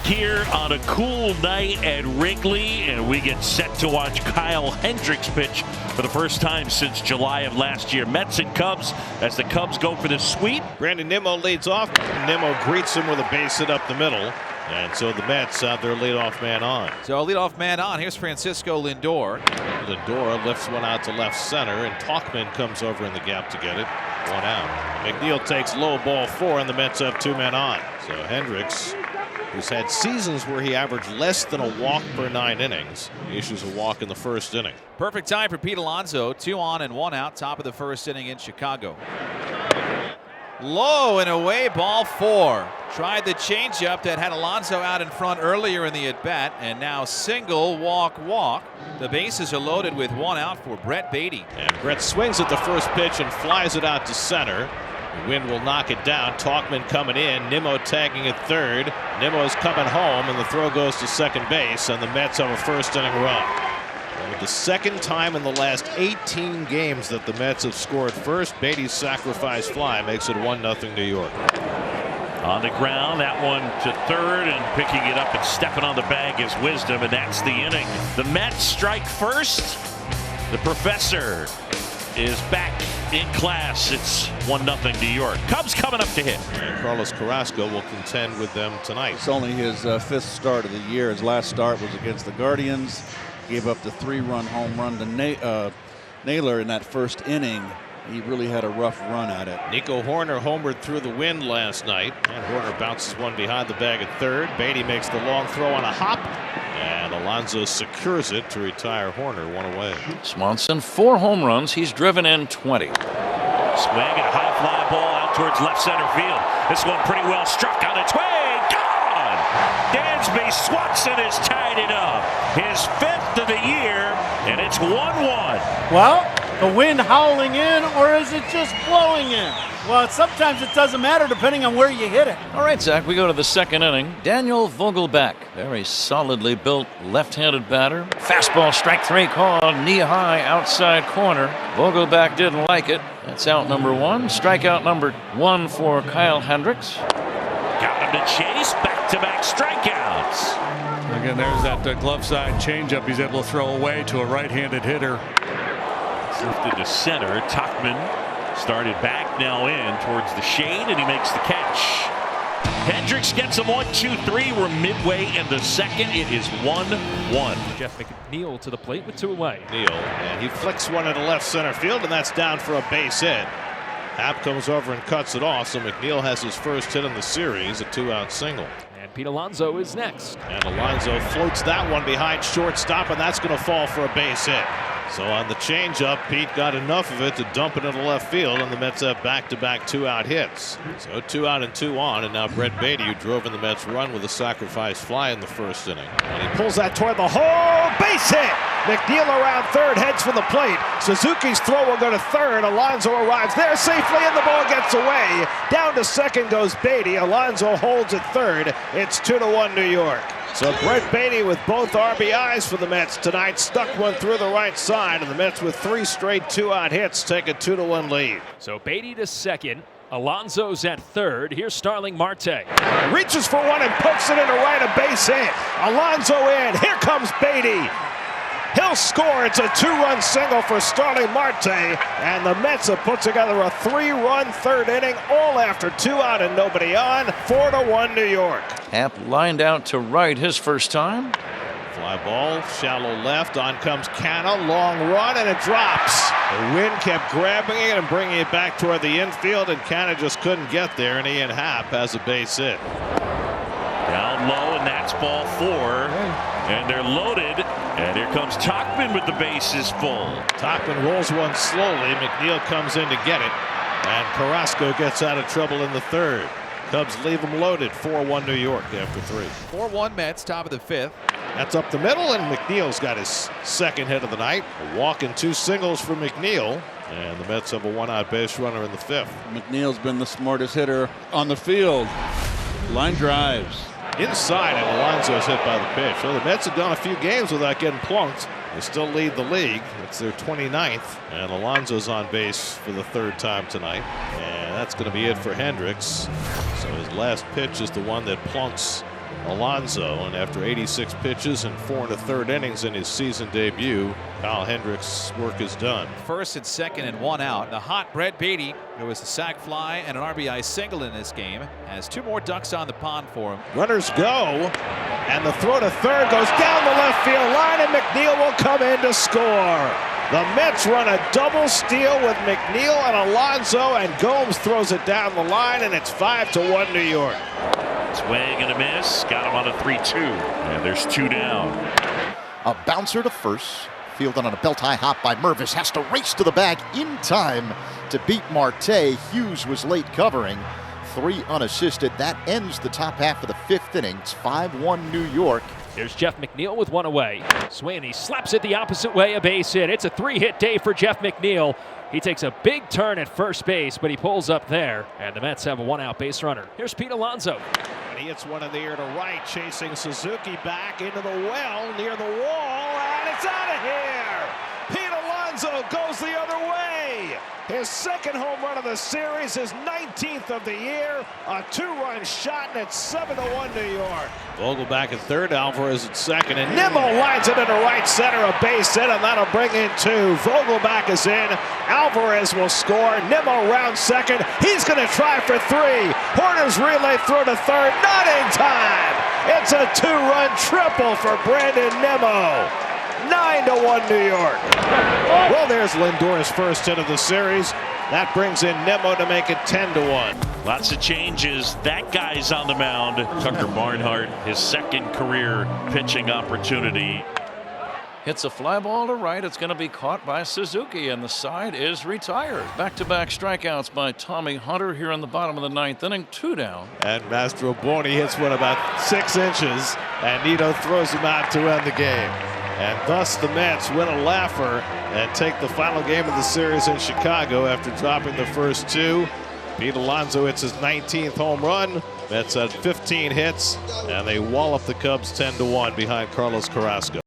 here on a cool night at Wrigley, and we get set to watch Kyle Hendricks pitch for the first time since July of last year. Mets and Cubs as the Cubs go for the sweep. Brandon Nimmo leads off. Nimmo greets him with a base hit up the middle. And so the Mets have their leadoff man on. So leadoff man on. Here's Francisco Lindor. Lindor lifts one out to left center, and Tauchman comes over in the gap to get it. One out. McNeil takes low, ball 4, and the Mets have 2 men on. So Hendricks, who's had seasons where he averaged less than a walk per 9 innings, he issues a walk in the first inning. Perfect time for Pete Alonso. 2 on and 1 out. Top of the first inning in Chicago. Low and away, ball 4. Tried the changeup that had Alonso out in front earlier in the at-bat, and now single, walk. The bases are loaded with 1 out for Brett Beatty. And Brett swings at the first pitch and flies it out to center. The wind will knock it down. Tauchman coming in. Nimmo tagging at third. Nimmo's coming home, and the throw goes to second base, and the Mets have a first inning run. And the second time in the last 18 games that the Mets have scored first, Beatty's sacrifice fly makes it 1-0 New York. On the ground, that one to third, and picking it up and stepping on the bag is Wisdom, and that's the inning. The Mets strike first. The professor is back in class. It's 1-0 New York. Cubs coming up to hit. And Carlos Carrasco will contend with them tonight. It's only his 5th start of the year. His last start was against the Guardians. Gave up the 3-run home run to Naylor in that first inning. He really had a rough run at it. Nico Hoerner homered through the wind last night, and Hoerner bounces one behind the bag at third. Beatty makes the long throw on a hop, and Alonso secures it to retire Hoerner 1 away. Swanson, 4 home runs. He's driven in 20. Swing and a high fly ball out towards left center field. This one pretty well struck on its way. Gone! Dansby Swanson has tied it up. His 5th of the year, and it's 1-1. Well, the wind howling in, or is it just blowing in? Well, sometimes it doesn't matter depending on where you hit it. All right, Zach, we go to the second inning. Daniel Vogelbach, very solidly built left-handed batter. Fastball, strike 3 called, knee-high outside corner. Vogelbach didn't like it. That's out number 1. Strikeout number 1 for Kyle Hendricks. Got him to chase, back-to-back strikeouts. Again, there's that glove side changeup he's able to throw away to a right-handed hitter. Lifted to center. Tauchman started back, now in towards the shade, and he makes the catch. Hendricks gets him 1-2-3. We're midway in the second. It is 1-1. Jeff McNeil to the plate with 2 away. Neal, and he flicks one into left center field, and that's down for a base hit. Happ comes over and cuts it off, so McNeil has his first hit in the series, a 2-out single. And Pete Alonso is next. And Alonso floats that one behind shortstop, and that's going to fall for a base hit. So on the changeup, Pete got enough of it to dump it into left field, and the Mets have back-to-back 2-out hits. So 2 out and 2 on, and now Brett Beatty, who drove in the Mets' run with a sacrifice fly in the first inning. And he pulls that toward the hole, base hit! McNeil around third, heads for the plate. Suzuki's throw will go to third. Alonso arrives there safely, and the ball gets away. Down to second goes Beatty. Alonso holds at third. It's 2-1 New York. So Brett Beatty with both RBIs for the Mets tonight, stuck one through the right side, and the Mets with 3 straight 2-out hits take a 2-1 lead. So Beatty to second. Alonso's at third. Here's Starling Marte. Reaches for one and pokes it into right, a base hit. Alonso in. Here comes Beatty. He'll score. It's a 2-run single for Starling Marte, and the Mets have put together a 3-run third inning, all after 2 out and nobody on. 4-1 New York. Happ lined out to right his first time. Fly ball, shallow left. On comes Canna, long run, and it drops. The wind kept grabbing it and bringing it back toward the infield, and Canna just couldn't get there, and Ian Happ has a base hit. Down low, and that's ball 4. And they're loaded. And here comes Tauchman with the bases full. Tauchman rolls one slowly. McNeil comes in to get it. And Carrasco gets out of trouble in the third. Cubs leave him loaded. 4-1 New York after 3. 4-1 Mets, top of the 5th. That's up the middle, and McNeil's got his second hit of the night. A walk and 2 singles for McNeil. And the Mets have a 1-out base runner in the 5th. McNeil's been the smartest hitter on the field. Line drives. Inside, and Alonso's hit by the pitch. Well, the Mets have gone a few games without getting plunked. They still lead the league. It's their 29th, and Alonso's on base for the 3rd time tonight. And that's going to be it for Hendricks. So his last pitch is the one that plunks Alonso, and after 86 pitches and 4 1/3 innings in his season debut, Kyle Hendricks' work is done. First and second and 1 out. The hot Brett Beatty, there was a sac fly and an RBI single in this game, has 2 more ducks on the pond for him. Runners go, and the throw to third goes down the left field line, and McNeil will come in to score. The Mets run a double steal with McNeil and Alonso, and Gomes throws it down the line, and it's 5-1 New York. Swing and a miss. Got him on a 3-2. And there's 2 down. A bouncer to first. Fielded on a belt-high hop by Mervis. Has to race to the bag in time to beat Marte. Hughes was late covering. 3 unassisted. That ends the top half of the 5th inning. It's 5-1 New York. Here's Jeff McNeil with 1 away. Swing, he slaps it the opposite way, a base hit. It's a 3-hit day for Jeff McNeil. He takes a big turn at first base, but he pulls up there, and the Mets have a 1-out base runner. Here's Pete Alonso. And he hits one in the air to right, chasing Suzuki back into the well, near the wall, and it's out of here! Pete Alonso goes the other way! His 2nd home run of the series, his 19th of the year, a 2-run shot, and it's 7-1 New York. Vogel back at third, Alvarez at second, and Nimmo lines it into right center, a base hit, and that'll bring in 2. Vogel back is in, Alvarez will score, Nimmo round second, he's going to try for 3. Horner's relay throw to third, not in time! It's a 2-run triple for Brandon Nimmo. 9-1 New York. Well, there's Lindor's first hit of the series. That brings in Nimmo to make it 10-1. Lots of changes. That guy's on the mound. Tucker Barnhart, his 2nd career pitching opportunity. Hits a fly ball to right. It's going to be caught by Suzuki, and the side is retired. Back-to-back strikeouts by Tommy Hunter here in the bottom of the 9th inning. 2 down. And Mastroboni hits one about 6 inches, and Nito throws him out to end the game. And thus the Mets win a laugher and take the final game of the series in Chicago after dropping the first 2. Pete Alonso hits his 19th home run. Mets had 15 hits, and they wallop the Cubs 10-1 behind Carlos Carrasco.